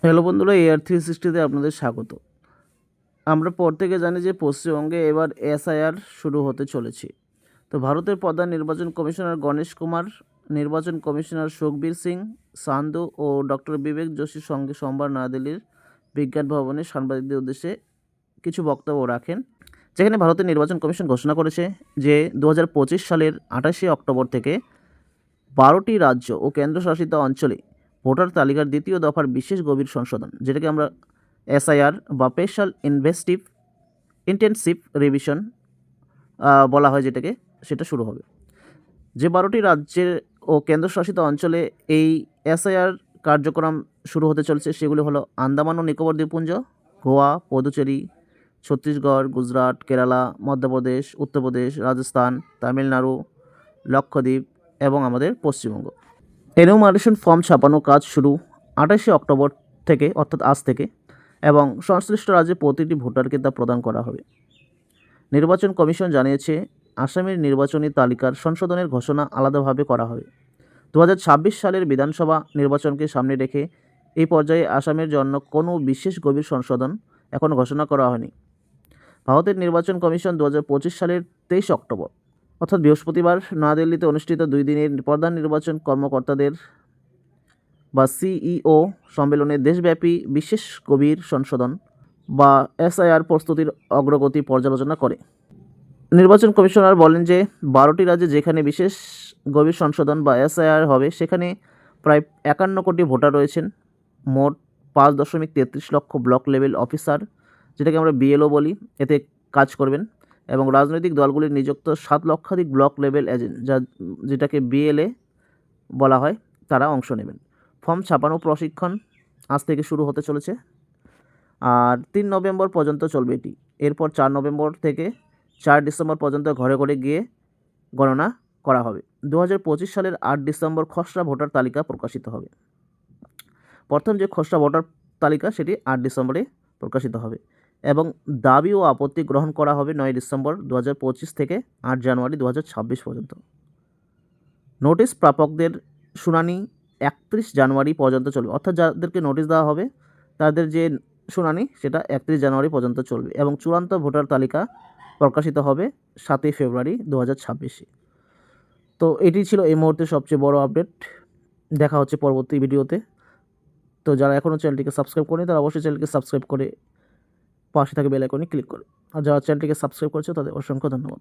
Hello বন্ধুরা, AR360 আপনাদের স্বাগত। আমরা প্রত্যেকে জানি যে পশ্চিমবঙ্গে এবার এসআইআর শুরু হতে চলেছে। তো ভারতের প্রধান নির্বাচন কমিশনার গণেশ কুমার, নির্বাচন কমিশনার সুখবীর সিং সান্ধু ও ডক্টর বিবেক যোশীর সঙ্গে সোমবার নয়াদিল্লির বিজ্ঞান ভবনে সাংবাদিকদের উদ্দেশ্যে কিছু বক্তব্য রাখেন, যেখানে ভারতের নির্বাচন কমিশন ঘোষণা করেছে যে 2025 সালের 28শে অক্টোবর থেকে 12টি রাজ্য ও কেন্দ্রশাসিত অঞ্চলে ভোটার তালিকার দ্বিতীয় দফার বিশেষ গভীর সংশোধন, যেটাকে আমরা এসআইআর বা স্পেশাল ইন্টেনসিভ রিভিশন বলা হয়, সেটা শুরু হবে। যে 12টি রাজ্যের ও কেন্দ্রশাসিত অঞ্চলে এই এসআইআর কার্যক্রম শুরু হতে চলেছে সেগুলি হলো আন্দামান ও নিকোবর দ্বীপপুঞ্জ, গোয়া, পুদুচেরি, ছত্তিশগড়, গুজরাট, কেরালা, মধ্যপ্রদেশ, উত্তরপ্রদেশ, রাজস্থান, তামিলনাড়ু, লক্ষদ্বীপ এবং আমাদের পশ্চিমবঙ্গ। এনুমারেশন ফর্ম ছাপানো কাজ শুরু 28শে অক্টোবর থেকে, অর্থাৎ আজ থেকে, এবং সংশ্লিষ্ট রাজ্যে প্রতিটি ভোটারকে তা প্রদান করা হবে। নির্বাচন কমিশন জানিয়েছে, আসামের নির্বাচনী তালিকার সংশোধনের ঘোষণা আলাদাভাবে করা হবে। 2026 সালের বিধানসভা নির্বাচনকে সামনে রেখে এই পর্যায়ে আসামের জন্য কোনো বিশেষ গভীর সংশোধন এখনও ঘোষণা করা হয়নি। ভারতের নির্বাচন কমিশন 2025 সালের 23 অক্টোবর, অর্থাৎ বৃহস্পতিবার, নয়াদিল্লিতে অনুষ্ঠিত 2 দিনের প্রধান নির্বাচন কর্মকর্তাদের বা সিইও সম্মেলনে দেশব্যাপী বিশেষ গভীর সংশোধন বা এসআইআর প্রস্তুতির অগ্রগতি পর্যালোচনা করে। নির্বাচন কমিশনার বলেন যে 12টি রাজ্যে যেখানে বিশেষ গভীর সংশোধন বা এসআইআর হবে সেখানে প্রায় 51 কোটি ভোটার রয়েছেন। মোট 5.33 লক্ষ ব্লক লেভেল অফিসার, যেটাকে আমরা বিএলও বলি, এতে কাজ করবেন, এবং রাজনৈতিক দলগুলির নিযুক্ত 7 লক্ষাধিক ব্লক লেভেল এজেন্ট, যেটাকে বিএলএ বলা হয়, তারা অংশ নেবেন। ফর্ম ছাপানো প্রশিক্ষণ আজ থেকে শুরু হতে চলেছে আর 3 নভেম্বর পর্যন্ত চলবে এটি। এরপর 4 নভেম্বর থেকে 4 ডিসেম্বর পর্যন্ত ঘরে ঘরে গিয়ে গণনা করা হবে। 2025 সালের 8 ডিসেম্বর খসড়া ভোটার তালিকা প্রকাশিত হবে। প্রথম যে খসড়া ভোটার তালিকা সেটি 8 ডিসেম্বরে প্রকাশিত হবে এবং দাবি ও আপত্তি গ্রহণ করা হবে 9 ডিসেম্বর 2025 থেকে 8 জানুয়ারি 2026 পর্যন্ত। নোটিশ প্রাপকদের শুনানি 31 জানুয়ারি পর্যন্ত চলবে, অর্থাৎ যাদেরকে নোটিশ দেওয়া হবে তাদের যে শুনানি সেটা 31 জানুয়ারি পর্যন্ত চলবে এবং চূড়ান্ত ভোটার তালিকা প্রকাশিত হবে 7 ফেব্রুয়ারি 2026-এ। তো এটি ছিল এই মুহূর্তে সবচেয়ে বড় আপডেট। দেখা হচ্ছে পরবর্তী ভিডিওতে। তো যারা এখনও চ্যানেলটিকে সাবস্ক্রাইব করেনি তারা অবশ্যই চ্যানেলকে সাবস্ক্রাইব করে পাশে থাকা বেল আইকনে ক্লিক করে, আর যারা চ্যানেলটিকে সাবস্ক্রাইব করেছে তাদের অসংখ্য ধন্যবাদ।